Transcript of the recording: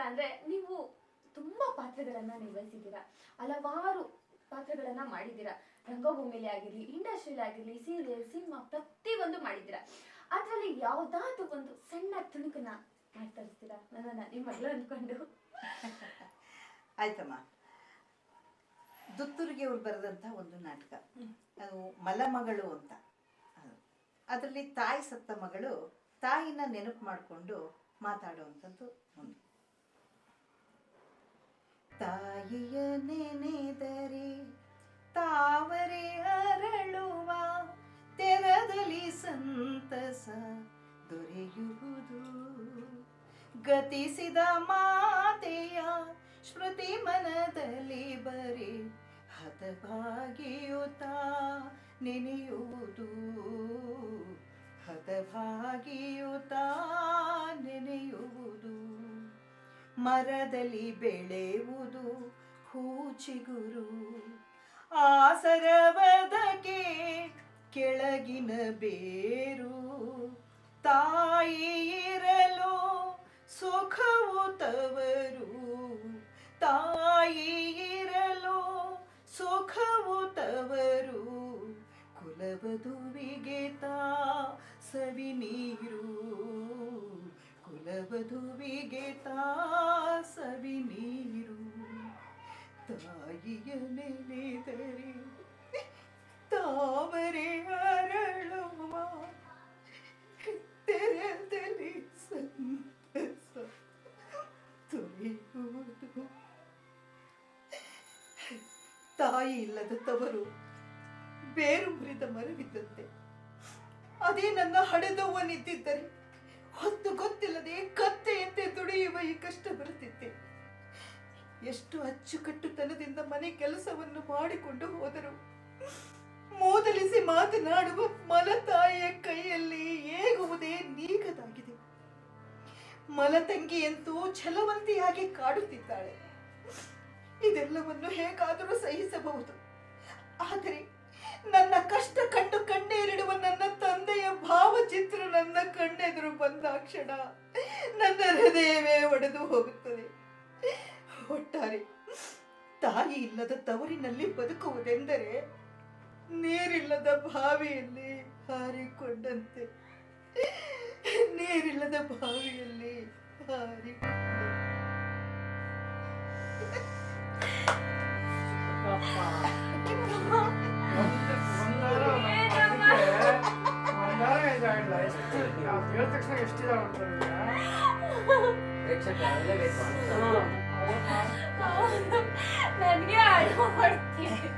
ಅಂದ್ರೆ ನೀವು ತುಂಬಾ ಪಾತ್ರಗಳನ್ನ ನಿರ್ವಹಿಸಿದ್ದೀರಾ, ಹಲವಾರು ಪಾತ್ರಗಳನ್ನ ಮಾಡಿದ್ದೀರಾ. ರಂಗಭೂಮಿಲಿ ಆಗಿರ್ಲಿ, ಇಂಡಸ್ಟ್ರಿಯಲ್ಲಿ ಆಗಿರ್ಲಿ, ಸೀರಿಯಲ್, ಸಿನಿಮಾ ಪ್ರತಿಯೊಂದು ಮಾಡಿದ್ದೀರಾ. ಅದ್ರಲ್ಲಿ ಯಾವ್ದಾದ್ರು ಒಂದು ಸಣ್ಣ ತುಣುಕನ್ನ ಮಾಡಿ ತರಿಸ್ತೀರಾ ನನ್ನನ್ನ ನಿಮ್ಮ ಮಗಳು ಅಂದ್ಕೊಂಡು? ಆಯ್ತಮ್ಮ. ದುತ್ತೂರಿಗೆ ಅವ್ರು ಬರೆದಂಥ ಒಂದು ನಾಟಕ, ಅದು ಮಲಮಗಳು ಅಂತ. ಅದರಲ್ಲಿ ತಾಯಿ ಸತ್ತ ಮಗಳು ತಾಯಿನ ನೆನಪು ಮಾಡಿಕೊಂಡು ಮಾತಾಡುವಂಥದ್ದು ಒಂದು. ತಾಯಿಯ ನೆನೆದರೆ ತಾವರೆ ಅರಳುವ, ತೆರದಲ್ಲಿ ಸಂತಸ ದೊರೆಯುವುದು. ಗತಿಸಿದ ಮಾತೆಯ ಸ್ಮೃತಿ ಮನದಲ್ಲಿ ಬರೆ ಹತಭಾಗಿಯುತ ನೆನೆಯುವುದು. ಹತಭಾಗಿಯುತ ನೆನೆಯುವುದು. ಮರದಲ್ಲಿ ಬೆಳೆಯುವುದು ಹೂಚಿಗುರು, ಆಸರವದಕ್ಕೆ ಕೆಳಗಿನ ಬೇರು. ತಾಯಿ ಇರಲು ಸುಖವು ತವರು, ತಾಯಿ ಇರಲು ಸುಖವು ತವರು. ಕುಲವಧುವಿಗೆ ತಾ ಸವಿ ನೀರು, ಕುಲವಧುವಿಗೆ ತಾ ಸವಿ ನೀರು. ತಾಯಿಯ ನೆನೆದರೆ ತಾವರೆ ಅರಳುವ, ತೆರೆದಲ್ಲಿ ಸಂತಸ ದೊರೆಯುವುದು. ತಾಯಿ ಇಲ್ಲದ ತವರು ಬೇರು ಮುರಿದ ಮರವಿದ್ದಂತೆ. ಅದೇ ನನ್ನ ಹಡೆದವ್ವನಿದ್ದಿದ್ದರೆ ಹೊತ್ತು ಗೊತ್ತಿಲ್ಲದೆ ಕತ್ತೆಯಂತೆ ದುಡಿಯುವ ಈ ಕಷ್ಟ ಬರುತ್ತಿದ್ದೆ. ಎಷ್ಟು ಅಚ್ಚುಕಟ್ಟುತನದಿಂದ ಮನೆ ಕೆಲಸವನ್ನು ಮಾಡಿಕೊಂಡು ಹೋದರು. ಮೂದಲಿಸಿ ಮಾತನಾಡುವ ಮಲತಾಯಿಯ ಕೈಯಲ್ಲಿ ಏಗುವುದೇ ನೀಗದಾಗಿದೆ. ಮಲತಂಗಿಯಂತೂ ಛಲವಂತಿಯಾಗಿ ಕಾಡುತ್ತಿದ್ದಾಳೆ. ಇದೆಲ್ಲವನ್ನು ಹೇಗಾದರೂ ಸಹಿಸಬಹುದು. ಆದರೆ ನನ್ನ ಕಷ್ಟ ಕಂಡು ಕಣ್ಣೀರಿಡುವ ನನ್ನ ತಂದೆಯ ಭಾವಚಿತ್ರ ನನ್ನ ಕಣ್ಣೆದುರು ಬಂದಾಕ್ಷಣ ನನ್ನ ಹೃದಯವೇ ಒಡೆದು ಹೋಗುತ್ತದೆ. ಒಟ್ಟಾರೆ ತಾಯಿ ಇಲ್ಲದ ತವರಿನಲ್ಲಿ ಬದುಕುವುದೆಂದರೆ ನೀರಿಲ್ಲದ ಬಾವಿಯಲ್ಲಿ ಹಾರಿಕೊಂಡಂತೆ. ನೀರಿಲ್ಲದ ಬಾವಿಯಲ್ಲಿ ಹಾರಿಕೊಂಡ. ನನಗೆ ಅಳು ಬರ್ತೀನಿ.